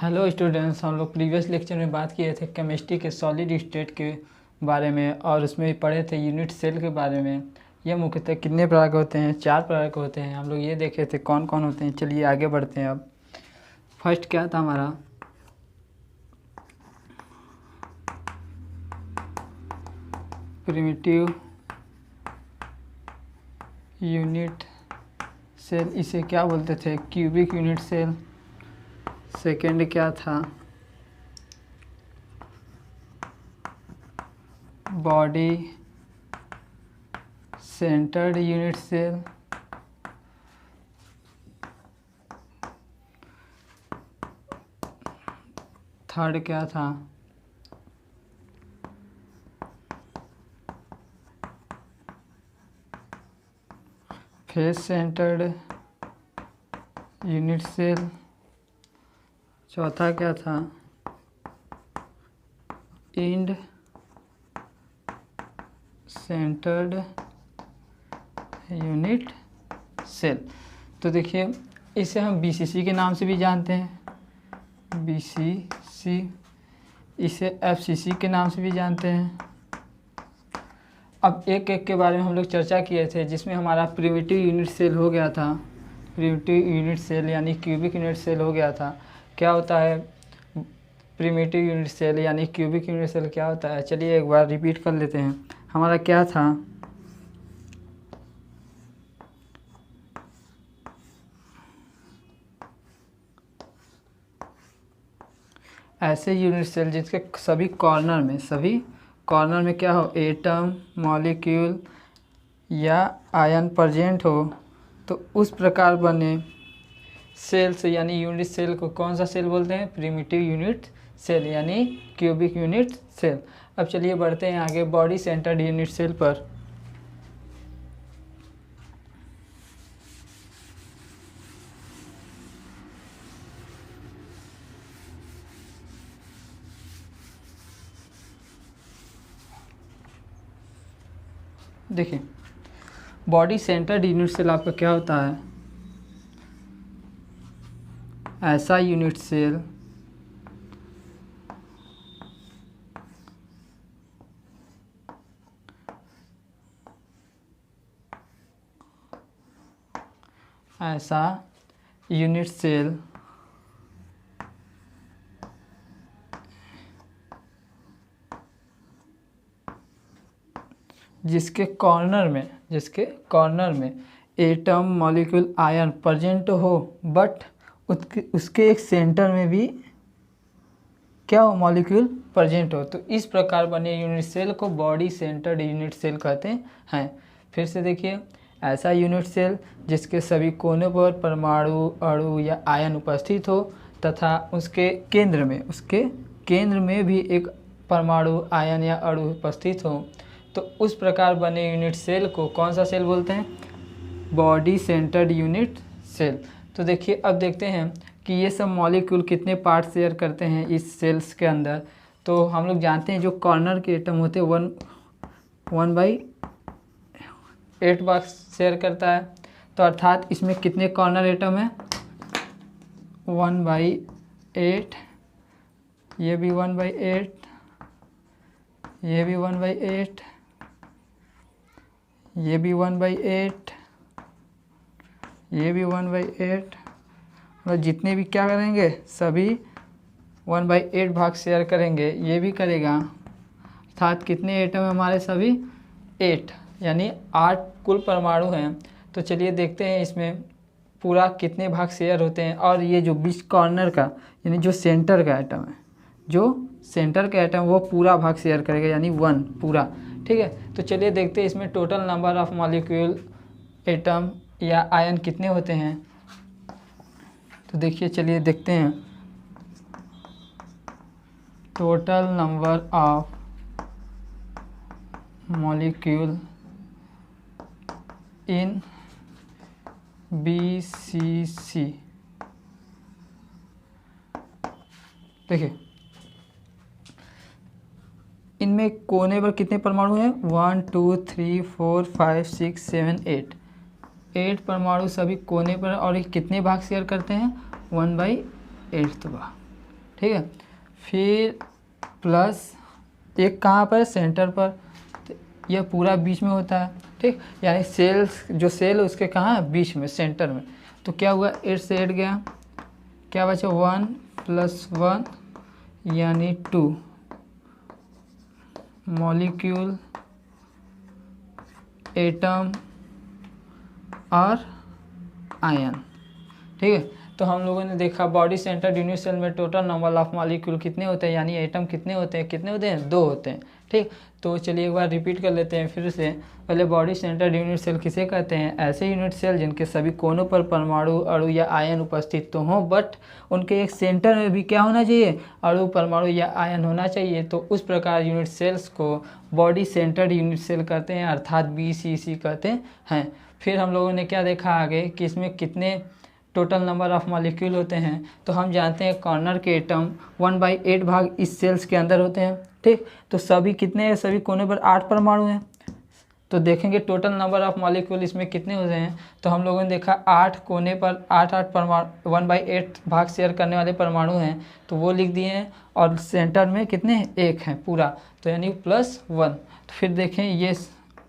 Hello students, हम लोग previous lecture में बात किए थे केमिस्ट्री के सॉलिड स्टेट के बारे में और उसमें भी पढ़े थे यूनिट सेल के बारे में। ये मुख्यतः कितने प्रकार के होते हैं? 4 प्रकार के होते हैं। हम लोग ये देखे थे कौन कौन होते हैं। चलिए आगे बढ़ते हैं। अब फर्स्ट क्या था हमारा? प्रिमिटिव यूनिट सेल, इसे क्या बोलते थे? Cubic unit cell. सेकेंड क्या था? Body centred unit cell. Third क्या था? Face centred unit cell. चौथा क्या था? End centred unit cell. तो देखिए, इसे हम बीसीसी के नाम से भी जानते हैं, बीसीसी। इसे एफसीसी के नाम से भी जानते हैं। अब एक एक के बारे में हम लोग चर्चा किए थे, जिसमें हमारा प्रिमिटिव यूनिट सेल हो गया था। प्रिमिटिव यूनिट सेल यानी क्यूबिक यूनिट सेल हो गया था। क्या होता है प्रिमिटिव यूनिट सेल यानी क्यूबिक यूनिट सेल? क्या होता है? चलिए एक बार रिपीट कर लेते हैं। हमारा क्या था? ऐसे यूनिट सेल जिसके सभी कॉर्नर में क्या हो? एटम, मॉलिक्यूल या आयन प्रेजेंट हो, तो उस प्रकार बने सेल से यानी यूनिट सेल को कौन सा सेल बोलते हैं? प्रिमिटिव यूनिट सेल यानी क्यूबिक यूनिट सेल। अब चलिए बढ़ते हैं आगे बॉडी सेंटर्ड यूनिट सेल पर। देखिए, बॉडी सेंटर्ड यूनिट सेल आपका क्या होता है? ऐसा यूनिट सेल जिसके कॉर्नर में एटम, मॉलिक्यूल, आयन प्रेजेंट हो, बट उसके एक सेंटर में भी क्या हो? मॉलिक्यूल प्रेजेंट हो। तो इस प्रकार बने यूनिट सेल को बॉडी सेंटर्ड यूनिट सेल कहते हैं। फिर से देखिए, ऐसा यूनिट सेल जिसके सभी कोनों पर परमाणु, अणु या आयन उपस्थित हो तथा उसके केंद्र में भी एक परमाणु, आयन या अणु उपस्थित हो, तो उस प्रकार बने यूनिट सेल को कौन सा सेल बोलते हैं? Body centred unit cell. तो देखिए, अब देखते हैं कि ये सब मॉलिक्यूल कितने पार्ट शेयर करते हैं इस सेल्स के अंदर। तो हम लोग जानते हैं जो कॉर्नर के एटम होते हैं 1/8 भाग शेयर करता है। तो अर्थात इसमें कितने कॉर्नर एटम है? 1/8। ये भी 1/8, ये भी 1/8, ये भी 1/8, ये भी 1/8। मतलब जितने भी क्या करेंगे, सभी 1/8 भाग शेयर करेंगे। ये भी करेगा। अर्थात कितने एटम है हमारे? सभी 8, यानी 8 कुल परमाणु हैं। तो चलिए देखते हैं इसमें पूरा कितने भाग शेयर होते हैं। और ये जो बीच कॉर्नर का यानी जो सेंटर का एटम है, वो पूरा भाग शेयर करेगा, यानी 1 पूरा। ठीक है, तो चलिए देखते हैं इसमें total number of molecule, atom या आयन कितने होते हैं। तो देखिए, चलिए देखते हैं total number of molecule in BCC. देखिए, इनमें कोने पर कितने परमाणु हैं? 1 2 3 4 5 6 7 8। 8 परमाणु सभी कोने पर। और ये कितने भाग शेयर करते हैं? 1/8 भाग। ठीक है। फिर प्लस एक कहाँ पर, सेंटर पर, तो यह पूरा बीच में होता है, ठीक। यानी सेल्स जो सेल है उसके कहाँ, बीच में, सेंटर में। तो क्या हुआ, 8 से 8 गया, क्या बचा, 1 + 1 यानी 2 मॉलिक्यूल, एटम और आयन, ठीक है। तो हम लोगों ने देखा बॉडी सेंटर्ड यूनिट सेल में टोटल नंबर ऑफ मॉलिक्यूल कितने होते हैं, यानी एटम कितने होते हैं, दो होते हैं, ठीक। तो चलिए एक बार रिपीट कर लेते हैं फिर से। पहले बॉडी सेंटर्ड यूनिट सेल किसे कहते हैं, ऐसे यूनिट सेल जिनके सभी कोनों पर परमाणु, अणु या आयन उपस्थित तो हों, बट उनके एक सेंटर में भी क्या होना चाहिए, अणु, परमाणु या आयन होना चाहिए। तो उस प्रकार यूनिट सेल्स को बॉडी सेंटर्ड यूनिट सेल कहते हैं, अर्थात BCC कहते हैं। फिर हम लोगों ने क्या देखा आगे कि इसमें कितने टोटल नंबर ऑफ मॉलिक्यूल होते हैं। तो हम जानते हैं कॉर्नर के एटम 1/8 भाग इस सेल्स के अंदर होते हैं, ठीक। तो सभी कितने हैं, सभी कोने पर 8 परमाणु हैं। तो देखेंगे टोटल नंबर ऑफ मॉलिक्यूल इसमें कितने होते हैं। तो हम लोगों ने देखा 8 कोने पर 8 परमाणु 1/8 भाग शेयर करने वाले परमाणु हैं, तो वो लिख दिए हैं। और सेंटर में कितने, 1 हैं पूरा, तो यानी +1। तो फिर देखें ये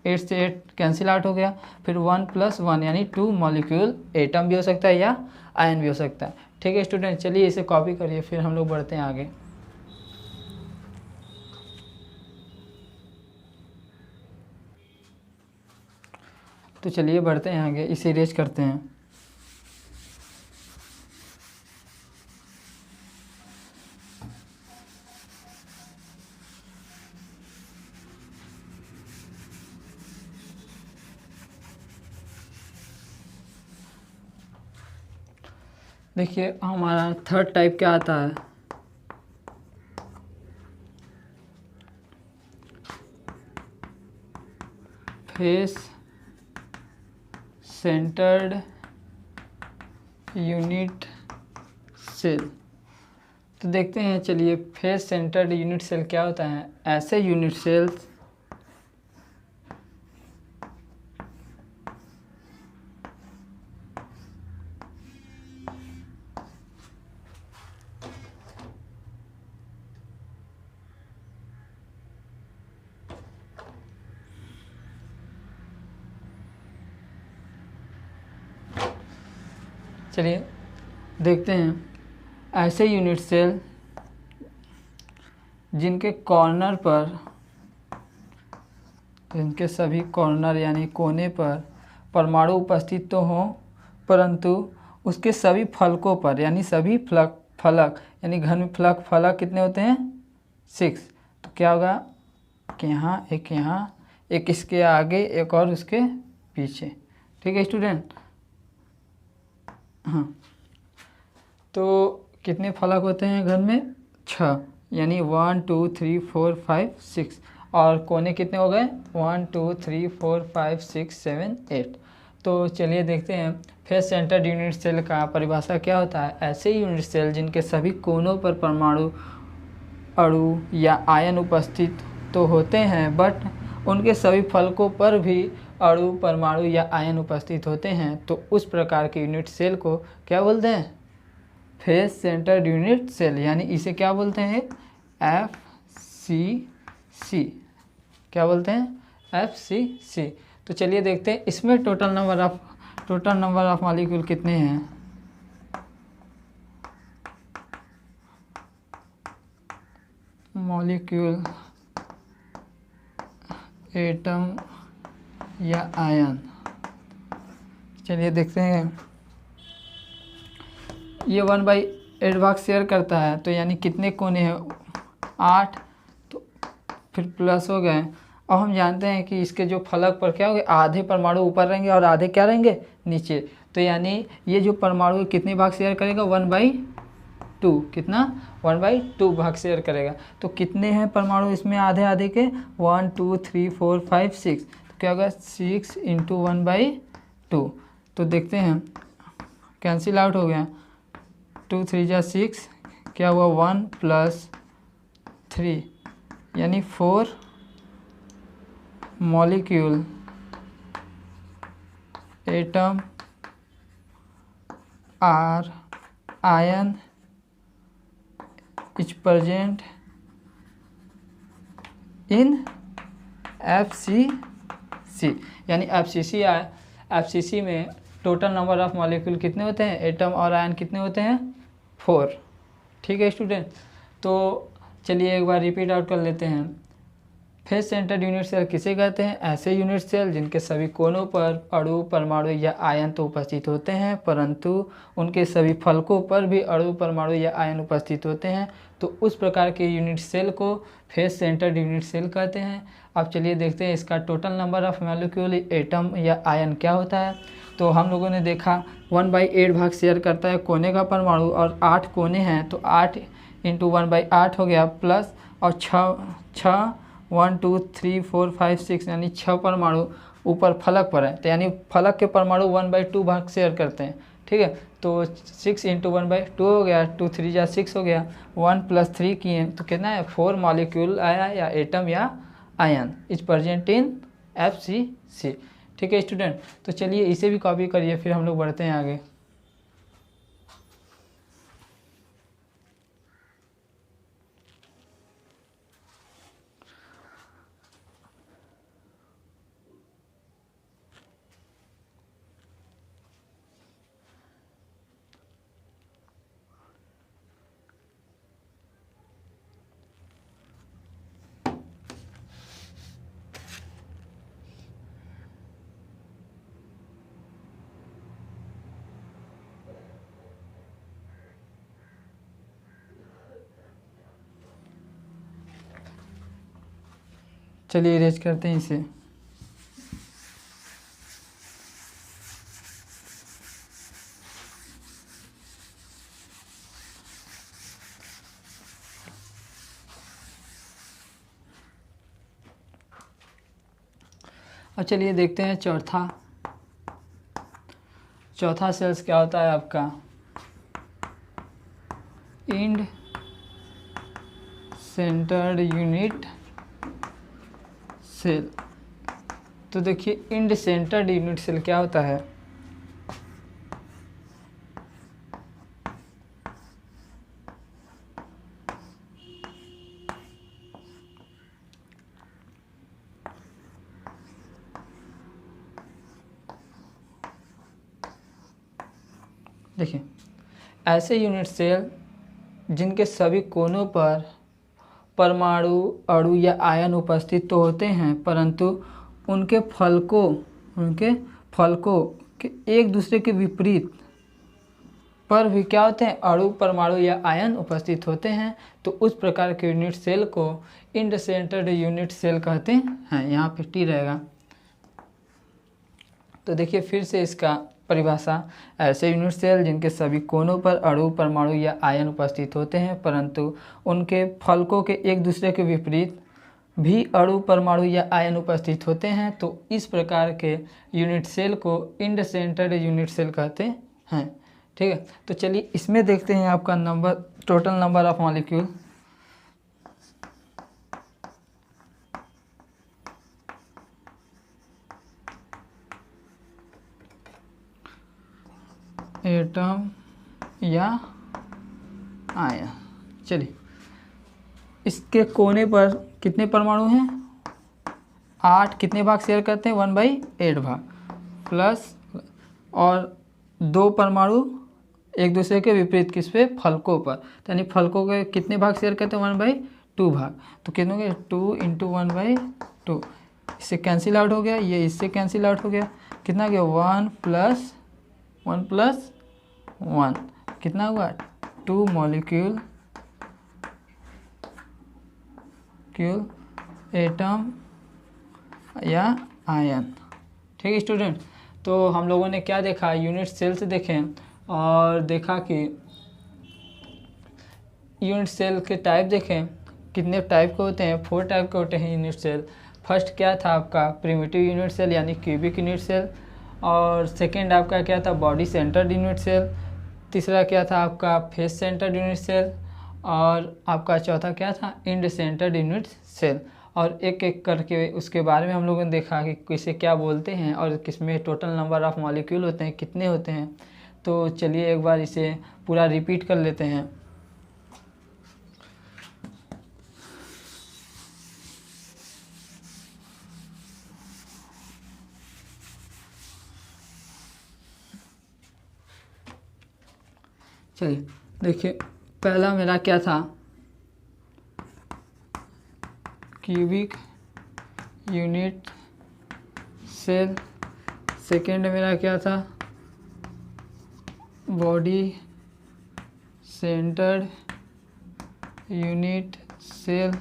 8 से 8 कैंसिल आउट हो गया। फिर 1 + 1 यानी 2 मॉलिक्यूल, एटम भी हो सकता है या आयन भी हो सकता है, ठीक है स्टूडेंट। चलिए इसे कॉपी करिए, फिर हम लोग बढ़ते हैं आगे। तो चलिए बढ़ते हैं आगे, इसे इरेज करते हैं। देखिए हमारा थर्ड टाइप क्या आता है, फेस सेंटर्ड यूनिट सेल। तो देखते हैं, चलिए फेस सेंटर्ड यूनिट सेल क्या होता है। ऐसे यूनिट सेल्स चलिए देखते हैं, ऐसे यूनिट सेल जिनके कॉर्नर पर, जिनके सभी कॉर्नर यानी कोने पर परमाणु उपस्थित तो हों, परंतु उसके सभी फलकों पर यानी सभी फलक यानी घन में फलक कितने होते हैं, 6। तो क्या होगा कि यहाँ एक इसके आगे, एक और उसके पीछे, ठीक है स्टूडेंट। हाँ, तो कितने फलक होते हैं घन में, 6, यानी 1 2 3 4 5 6। और कोने कितने हो गए, 1 2 3 4 5 6 7 8। तो चलिए देखते हैं, फेस सेंटर्ड यूनिट सेल का परिभाषा क्या होता है। ऐसे यूनिट सेल जिनके सभी कोनों पर परमाणु, अणु या आयन उपस्थित तो होते हैं, बट उनके सभी फलकों पर भी अणु, परमाणु या आयन उपस्थित होते हैं। तो उस प्रकार के यूनिट सेल को क्या बोलते हैं, फेस सेंटर्ड यूनिट सेल, यानी इसे क्या बोलते हैं, FCC। क्या बोलते हैं, FCC। तो चलिए देखते हैं इसमें टोटल नंबर ऑफ मॉलिक्यूल कितने हैं। मॉलिक्यूल, एटम या आयन, चलिए देखते हैं। ये 1/8 भाग शेयर करता है, तो यानी कितने कोने हैं, 8। तो फिर प्लस हो गए। अब हम जानते हैं कि इसके जो फलक पर क्या होंगे, आधे परमाणु ऊपर रहेंगे और आधे क्या रहेंगे, नीचे। तो यानी ये जो परमाणु कितने भाग शेयर करेगा, 1/2। कितना, 1/2 भाग शेयर करेगा। तो कितने हैं परमाणु इसमें आधे आधे के, 1 2 3 4 5 6। तो क्या होगा, 6 × 1/2। तो देखते हैं, कैंसिल आउट हो गया, 2 3 × 6, क्या हुआ, 1 + 3 यानी 4 मॉलिक्यूल, एटम और ion is present in FCC, यानी FCC में टोटल नंबर ऑफ मॉलिक्यूल कितने होते हैं, एटम और आयन कितने होते हैं, 4। ठीक है स्टूडेंट, तो चलिए एक बार रिपीट आउट कर लेते हैं। फेस सेंटर्ड यूनिट सेल किसे कहते हैं, ऐसे यूनिट सेल जिनके सभी कोनों पर अणु, परमाणु या आयन तो उपस्थित होते हैं, परंतु उनके सभी फलकों पर भी अणु, परमाणु या आयन उपस्थित होते हैं, तो उस प्रकार के यूनिट सेल को फेस सेंटर्ड यूनिट सेल कहते हैं। अब चलिए देखते हैं इसका total number of molecule atom या आयन क्या होता है। तो हम लोगों ने देखा 1/8 भाग शेयर करता है कोने का परमाणु, और 8 कोने हैं, तो 8 × 1/8 हो गया, प्लस और 6 1 2 3 4 5 6 यानी 6 परमाणु ऊपर फलक पर है, तो यानी फलक के परमाणु 1/2 भाग शेयर करते हैं। ठीक है, तो 6 × 1/2 हो गया, 2 3 जा 6 हो गया, 1 + 3 किए तो कितना है, 4 मॉलिक्यूल आया या एटम या ion is present in FCC। ठीक है स्टूडेंट, तो चलिए इसे भी कॉपी करिए, फिर हम लोग बढ़ते हैं आगे। चलिए इरेज करते हैं इसे। अब चलिए देखते हैं चौथा सेल्स क्या होता है आपका, इंड सेंटर्ड यूनिट सेल। तो देखिए इंड सेंटर्ड यूनिट सेल क्या होता है, देखिए ऐसे यूनिट सेल जिनके सभी कोनों पर परमाणु, अणु या आयन उपस्थित तो होते हैं, परंतु उनके फलकों के एक दूसरे के विपरीत पर भी क्या होते हैं, अणु, परमाणु या आयन उपस्थित होते हैं, तो उस प्रकार के यूनिट सेल को इंड सेंटर्ड यूनिट सेल कहते हैं। यहाँ पे टी रहेगा। तो देखिए फिर से इसका परिभाषा, ऐसे यूनिट सेल जिनके सभी कोनों पर अणु, परमाणु या आयन उपस्थित होते हैं, परंतु उनके फलकों के एक दूसरे के विपरीत भी अणु, परमाणु या आयन उपस्थित होते हैं, तो इस प्रकार के यूनिट सेल को इंड सेंटर्ड यूनिट सेल कहते हैं। ठीक है, तो चलिए इसमें देखते हैं आपका total number of molecule. Atom या आयन, चलिए इसके कोने पर कितने परमाणु हैं, 8, कितने भाग शेयर करते हैं, 1/8 भाग, प्लस और 2 परमाणु एक दूसरे के विपरीत किस पे, फलकों पर, यानी फलकों के कितने भाग शेयर करते हैं, 1/2 भाग, तो कितने हो गए, 2 × 1/2, इससे कैंसिल आउट हो गया, ये इससे कैंसिल आउट हो गया, कितना गया, 1 + 1 कितना हुआ, 2 मॉलिक्यूल एटम या आयन। ठीक है स्टूडेंट, तो हम लोगों ने क्या देखा, यूनिट सेल्स देखें और देखा कि यूनिट सेल के टाइप देखें, कितने टाइप के होते हैं, 4 टाइप के होते हैं यूनिट सेल। फर्स्ट क्या था आपका, प्रिमिटिव यूनिट सेल यानी क्यूबिक यूनिट सेल, और सेकेंड आपका क्या था, बॉडी सेंटर्ड यूनिट सेल, तीसरा क्या था आपका फेस सेंटर्ड यूनिट सेल, और आपका चौथा क्या था, इंड सेंटर्ड यूनिट सेल। और एक एक करके उसके बारे में हम लोगों ने देखा कि किसे क्या बोलते हैं और किसमें टोटल नंबर ऑफ मॉलिक्यूल होते हैं, कितने होते हैं। तो चलिए एक बार इसे पूरा रिपीट कर लेते हैं। चलिए देखिए, पहला मेरा क्या था, क्यूबिक यूनिट सेल। सेकेंड मेरा क्या था, बॉडी सेंटर्ड यूनिट सेल।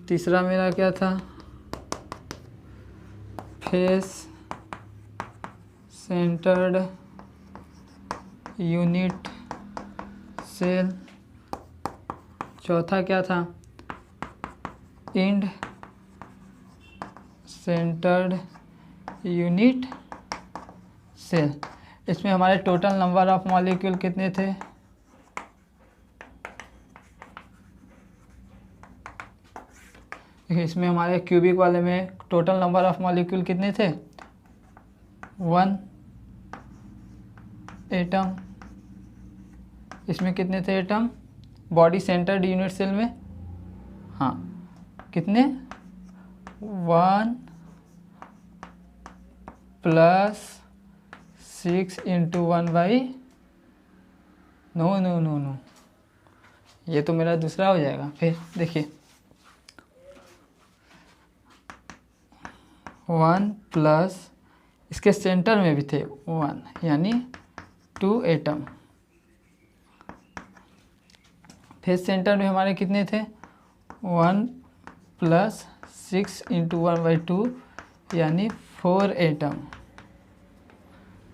तीसरा मेरा क्या था, फेस सेंटर्ड यूनिट सेल। चौथा क्या था, एंड सेंटर्ड यूनिट सेल। इसमें हमारे टोटल नंबर ऑफ मॉलिक्यूल कितने थे, देखिए इसमें हमारे क्यूबिक वाले में टोटल नंबर ऑफ मॉलिक्यूल कितने थे, 1 एटम। इसमें कितने थे atom, body centred unit cell में, हाँ कितने, 1 + 6 × 1/, नो, ये तो मेरा दूसरा हो जाएगा। फिर देखिए 1 + इसके सेंटर में भी थे 1 यानी 2 एटम। फिर सेंटर में हमारे कितने थे, 1 + 6 × 1/2 यानी 4 एटम।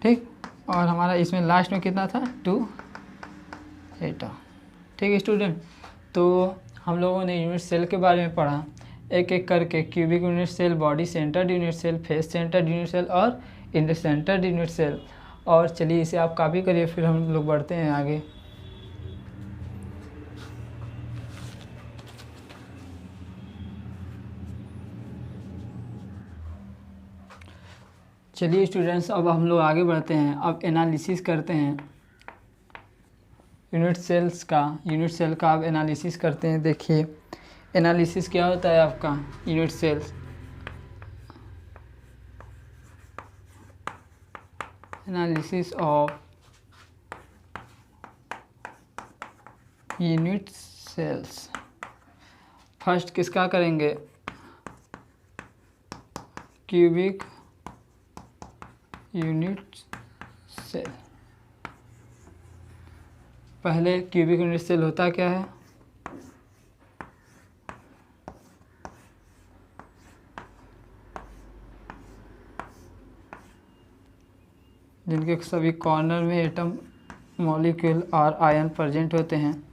ठीक, और हमारा इसमें लास्ट में कितना था, 2 एटम। ठीक है स्टूडेंट, तो हम लोगों ने यूनिट सेल के बारे में पढ़ा, एक एक करके cubic unit cell, body centred unit cell, face centred unit cell और इंड सेंटर्ड यूनिट सेल। और चलिए इसे आप कॉपी करिए, फिर हम लोग बढ़ते हैं आगे। चलिए स्टूडेंट्स, अब हम लोग आगे बढ़ते हैं। अब एनालिसिस करते हैं यूनिट सेल का अब एनालिसिस करते हैं। देखिए एनालिसिस क्या होता है आपका, unit cells, analysis of unit cells. First किसका करेंगे, क्यूबिक यूनिट सेल। पहले क्यूबिक यूनिट सेल होता क्या है, जिनके सभी कॉर्नर में एटम, मॉलिक्यूल और आयन प्रेजेंट होते हैं,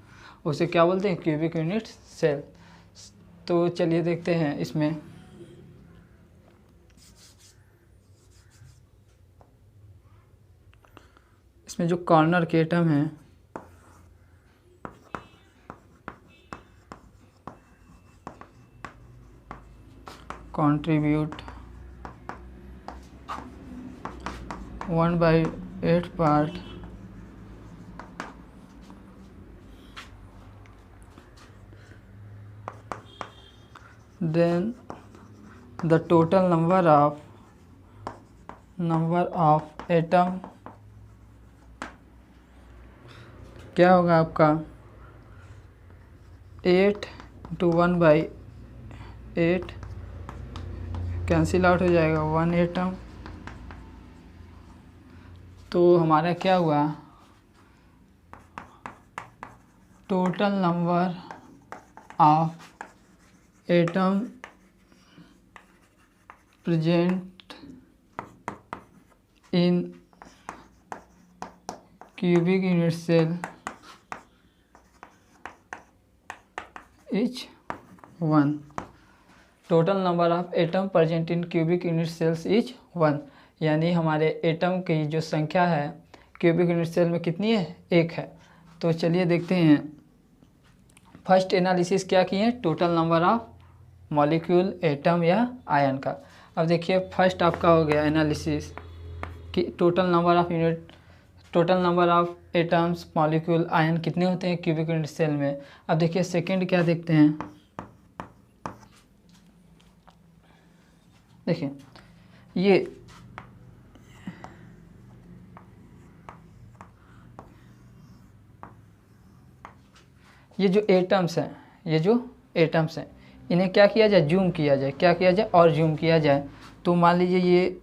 उसे क्या बोलते हैं, क्यूबिक यूनिट सेल। तो चलिए देखते हैं इसमें जो कॉर्नर के एटम हैं, contribute 1/8 part then the total number of atom क्या होगा आपका, 8 × 1/8 कैंसिल आउट हो जाएगा, 1 एटम। तो हमारा क्या हुआ, total number of atom present in cubic unit cell is 1। Total number of atom present in cubic unit cells is 1, यानी हमारे एटम की जो संख्या है क्यूबिक यूनिट सेल में कितनी है, 1 है। तो चलिए देखते हैं, फर्स्ट एनालिसिस क्या किए, total number of molecule, atom या आयन का। अब देखिए फर्स्ट आपका हो गया एनालिसिस कि total number of atoms, molecule, ion कितने होते हैं क्यूबिक यूनिट सेल में। अब देखिए सेकंड क्या देखते हैं, देखिए ये जो एटम्स हैं, ये जो एटम्स हैं, इन्हें क्या किया जाए, जूम किया जाए, क्या किया जाए, और जूम किया जाए। तो मान लीजिए ये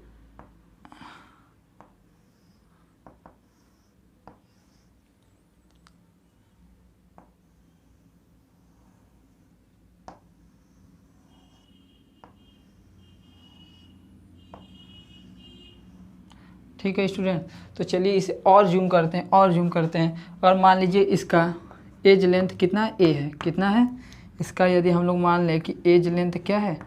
ठीक है स्टूडेंट। तो चलिए इसे और जूम करते हैं, और जूम करते हैं। और मान लीजिए इसका एज लेंथ कितना ए है, कितना है इसका, यदि हम लोग मान लें कि एज लेंथ क्या है,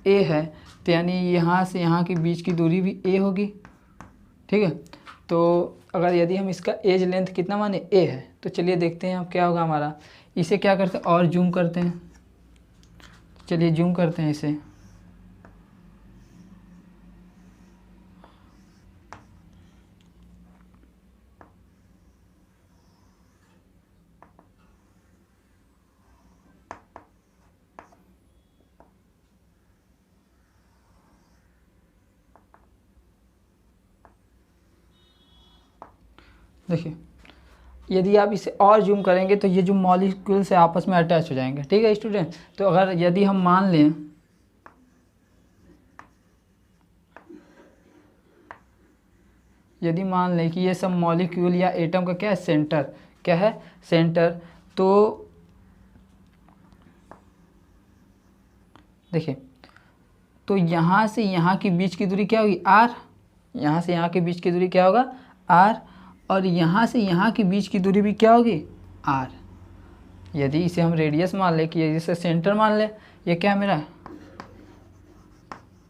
ए है, तो यानी यहाँ से यहाँ के बीच की दूरी भी ए होगी। ठीक है, तो अगर यदि हम इसका एज लेंथ कितना माने, ए है, तो चलिए देखते हैं अब क्या होगा हमारा। इसे क्या करते हैं, और जूम करते हैं। चलिए जूम करते हैं इसे। देखिए यदि आप इसे और जूम करेंगे तो ये जो मॉलिक्यूल से आपस में अटैच हो जाएंगे। ठीक है स्टूडेंट, तो अगर यदि हम मान लें, यदि मान लें कि ये सब मॉलिक्यूल या एटम का क्या है, सेंटर, क्या है, सेंटर, तो देखिए, तो यहाँ से यहाँ के बीच की दूरी क्या होगी, आर, यहाँ से यहाँ के बीच की दूरी क्या होगा, आर, और यहाँ से यहाँ के बीच की दूरी भी क्या होगी, आर। यदि इसे हम रेडियस मान ले, कि इसे सेंटर मान ले, ये क्या है मेरा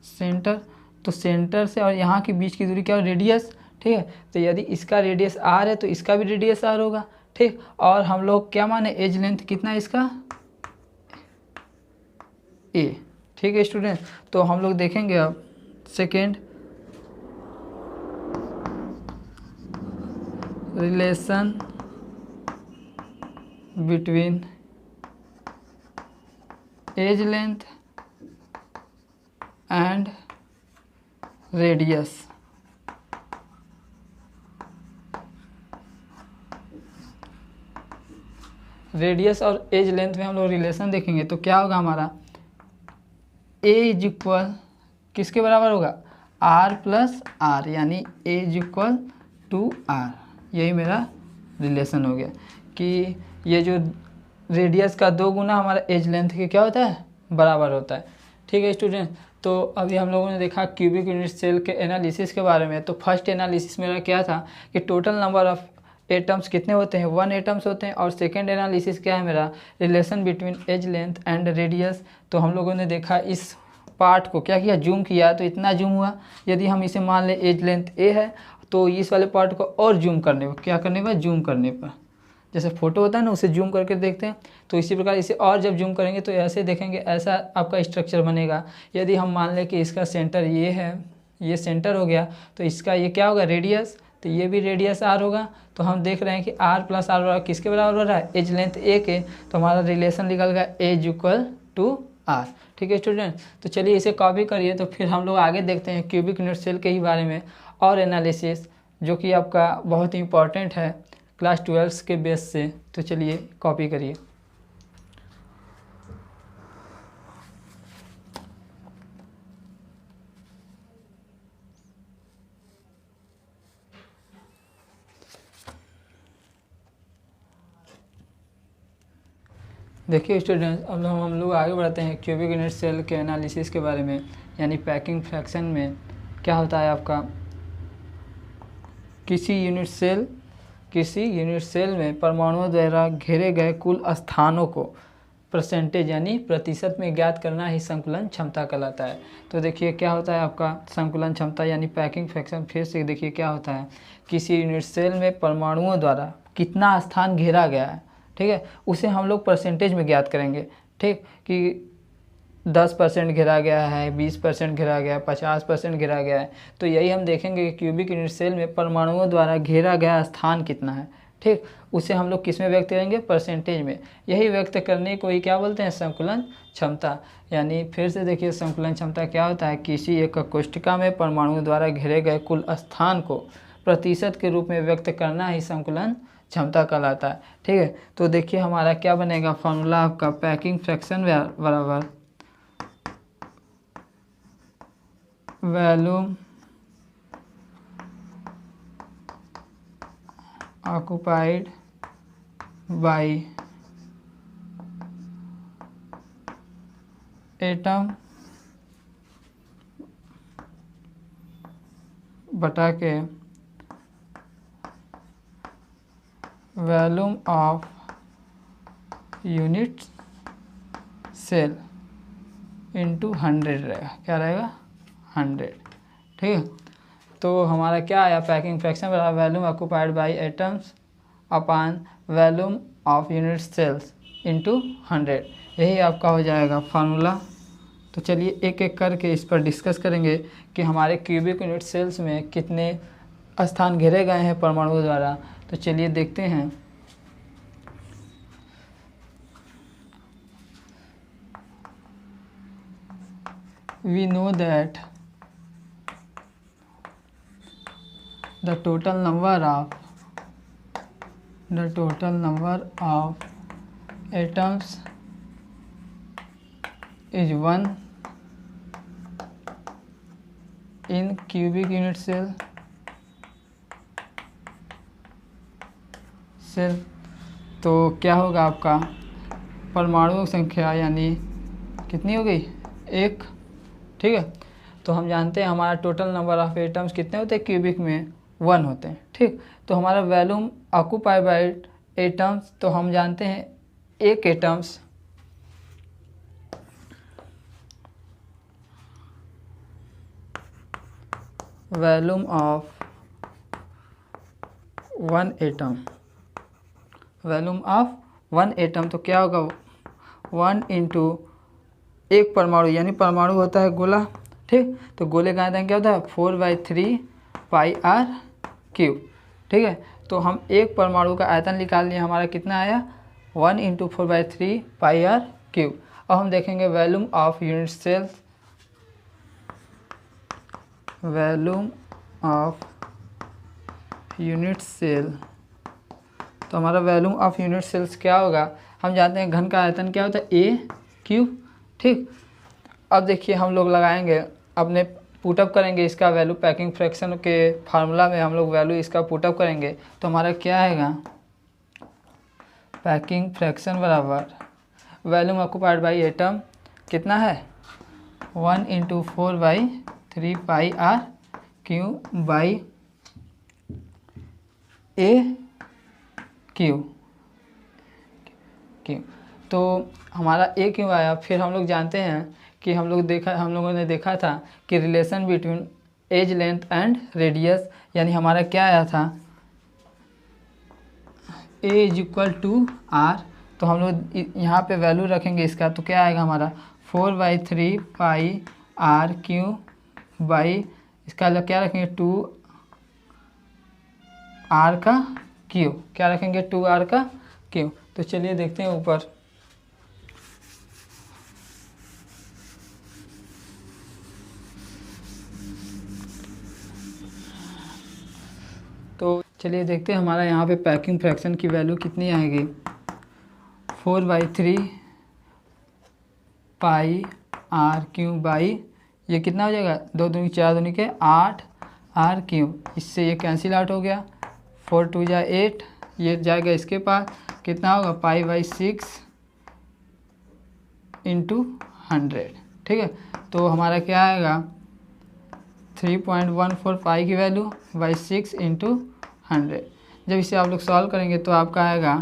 सेंटर, तो सेंटर से और यहाँ के बीच की दूरी क्या हो, रेडियस। ठीक है, तो यदि इसका रेडियस आर है तो इसका भी रेडियस आर होगा। ठीक, और हम लोग क्या माने, एज लेंथ कितना है इसका, ए। ठीक है स्टूडेंट, तो हम लोग देखेंगे अब second, relation between edge length and radius. रेडियस और एज लेंथ में हम लोग रिलेशन देखेंगे तो क्या होगा हमारा, ए इज इक्वल किसके बराबर होगा, आर प्लस आर, यानी ए इज इक्वल टू आर। यही मेरा रिलेशन हो गया कि ये जो रेडियस का 2 गुना हमारा एज लेंथ के क्या होता है, बराबर होता है। ठीक है स्टूडेंट, तो अभी हम लोगों ने देखा क्यूबिक यूनिट सेल के एनालिसिस के बारे में। तो फर्स्ट एनालिसिस मेरा क्या था कि टोटल नंबर ऑफ एटम्स कितने होते हैं, 1 एटम्स होते हैं। और सेकेंड एनालिसिस क्या है मेरा, relation between edge length and radius. तो हम लोगों ने देखा इस पार्ट को क्या किया, जूम किया, तो इतना जूम हुआ। यदि हम इसे मान लें एज लेंथ ए है, तो इस वाले पार्ट को और जूम करने पर, क्या करने पर, जूम करने पर, जैसे फोटो होता है ना, उसे जूम करके देखते हैं, तो इसी प्रकार इसे और जब जूम करेंगे तो ऐसे देखेंगे, ऐसा आपका स्ट्रक्चर बनेगा। यदि हम मान लें कि इसका सेंटर ये है, ये सेंटर हो गया, तो इसका ये क्या होगा, रेडियस, तो ये भी रेडियस आर होगा। तो हम देख रहे हैं कि आर प्लस आर किसके बराबर हो रहा है, एज लेंथ ए के। तो हमारा रिलेशन निकल गया एज इक्वल टू आर। ठीक है स्टूडेंट, तो चलिए इसे कॉपी करिए, तो फिर हम लोग आगे देखते हैं क्यूबिक यूनिट सेल के ही बारे में और एनालिसिस, जो कि आपका बहुत ही इंपॉर्टेंट है क्लास 12 के बेस से। तो चलिए कॉपी करिए। देखिए स्टूडेंट्स, अब हम लोग आगे बढ़ते हैं क्यूबिक यूनिट सेल के एनालिसिस के बारे में। यानी पैकिंग फ्रैक्शन में क्या होता है आपका, किसी यूनिट सेल में परमाणुओं द्वारा घेरे गए कुल स्थानों को परसेंटेज यानी प्रतिशत में ज्ञात करना ही संकुलन क्षमता कहलाता है। तो देखिए क्या होता है आपका संकुलन क्षमता यानी पैकिंग फ्रैक्शन। फिर से देखिए क्या होता है, किसी यूनिट सेल में परमाणुओं द्वारा कितना स्थान घेरा गया है, ठीक है, उसे हम लोग परसेंटेज में ज्ञात करेंगे। ठीक, कि 10% घेरा गया है, 20% घेरा गया है, 50% घेरा गया है। तो यही हम देखेंगे कि क्यूबिक यूनिट सेल में परमाणुओं द्वारा घेरा गया स्थान कितना है। ठीक, उसे हम लोग किस में व्यक्त करेंगे, परसेंटेज में। यही व्यक्त करने को ही क्या बोलते हैं, संकुलन क्षमता। यानी फिर से देखिए संकुलन क्षमता क्या होता है, किसी एक कोष्ठिका में परमाणुओं द्वारा घेरे गए कुल स्थान को प्रतिशत के रूप में व्यक्त करना ही संकुलन क्षमता कहलाता है। ठीक है, तो देखिए हमारा क्या बनेगा फॉर्मूला आपका, पैकिंग फ्रैक्शन बराबर वॉल्यूम ऑक्युपाइड बाय एटम बटा के volume of unit cell into 100 रहेगा। क्या रहेगा 100। ठीक है, तो हमारा क्या आया पैकिंग फ्रैक्शन बराबर volume occupied by atoms upon volume of unit cells into 100। यही आपका हो जाएगा फार्मूला। तो चलिए एक एक करके इस पर डिस्कस करेंगे कि हमारे क्यूबिक यूनिट सेल्स में कितने स्थान घेरे गए हैं परमाणुओं द्वारा। तो चलिए देखते हैं। We know that the total number of atoms is 1 in cubic unit cell। तो क्या होगा आपका परमाणुओं की संख्या यानी कितनी हो गई 1। ठीक है, तो हम जानते हैं हमारा टोटल नंबर ऑफ एटम्स कितने होते हैं क्यूबिक में 1 होते हैं। ठीक, तो हमारा वॉल्यूम ऑक्युपाइड बाय एटम्स, तो हम जानते हैं एक atoms volume of 1 atom, volume of 1 atom तो क्या होगा 1 इंटू एक परमाणु, यानी परमाणु होता है गोला। ठीक, तो गोले का आयतन क्या होता है 4/3 पाई आर क्यूब। ठीक है, तो हम एक परमाणु का आयतन निकाल लिए, हमारा कितना आया 1 इंटू 4/3 पाई आर क्यूब। अब हम देखेंगे volume of unit cells, volume of unit cell, तो हमारा वॉल्यूम ऑफ यूनिट सेल्स क्या होगा, हम जानते हैं घन का आयतन क्या होता है ए क्यूब। ठीक, अब देखिए हम लोग लगाएंगे अपने पुटअप करेंगे इसका वैल्यू, पैकिंग फ्रैक्शन के फार्मूला में हम लोग वैल्यू इसका पुटअप करेंगे। तो हमारा क्या आएगा पैकिंग फ्रैक्शन बराबर वॉल्यूम ऑक्युपाइड बाई एटम कितना है 1 into 4/3 pi r cube by a cube. तो हमारा ए क्यों आया, फिर हम लोग जानते हैं कि हम लोगों ने देखा था कि relation between edge length and radius, यानी हमारा क्या आया था a is equal to r. तो हम लोग यहाँ पे वैल्यू रखेंगे इसका, तो क्या आएगा हमारा 4/3 पाई आर क्यू बाई इसका क्या रखेंगे 2 आर का क्यू, क्या रखेंगे 2 आर का क्यू। तो चलिए देखते हैं ऊपर। तो चलिए देखते हैं हमारा यहाँ पे पैकिंग फ्रैक्शन की वैल्यू कितनी आएगी 4/3 पाई आर क्यू बाई ये कितना हो जाएगा 2 दूनी 4 दूनी के 8 आर क्यू, इससे ये कैंसिल आउट हो गया 4 2 जा 8, ये जाएगा इसके पास कितना होगा पाई/6 इंटू 100। ठीक है, तो हमारा क्या आएगा 3.14 पाई की वैल्यू बाई 6 इंटू 100। जब इसे आप लोग सॉल्व करेंगे तो आपका आएगा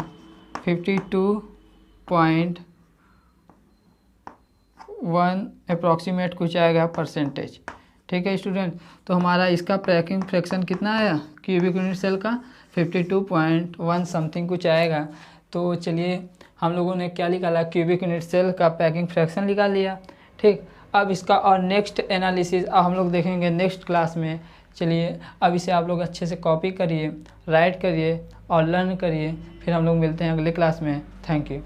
52.1 अप्रॉक्सीमेट कुछ आएगा परसेंटेज। ठीक है स्टूडेंट, तो हमारा इसका पैकिंग फ्रैक्शन कितना आया क्यूबिक यूनिट सेल का 52.1 समथिंग कुछ आएगा। तो चलिए हम लोगों ने क्या निकाला क्यूबिक यूनिट सेल का पैकिंग फ्रैक्शन निकाल लिया। ठीक, अब इसका और नेक्स्ट एनालिसिस अब हम लोग देखेंगे नेक्स्ट क्लास में। चलिए अब इसे आप लोग अच्छे से कॉपी करिए, राइट करिए और लर्न करिए, फिर हम लोग मिलते हैं अगले क्लास में। Thank you.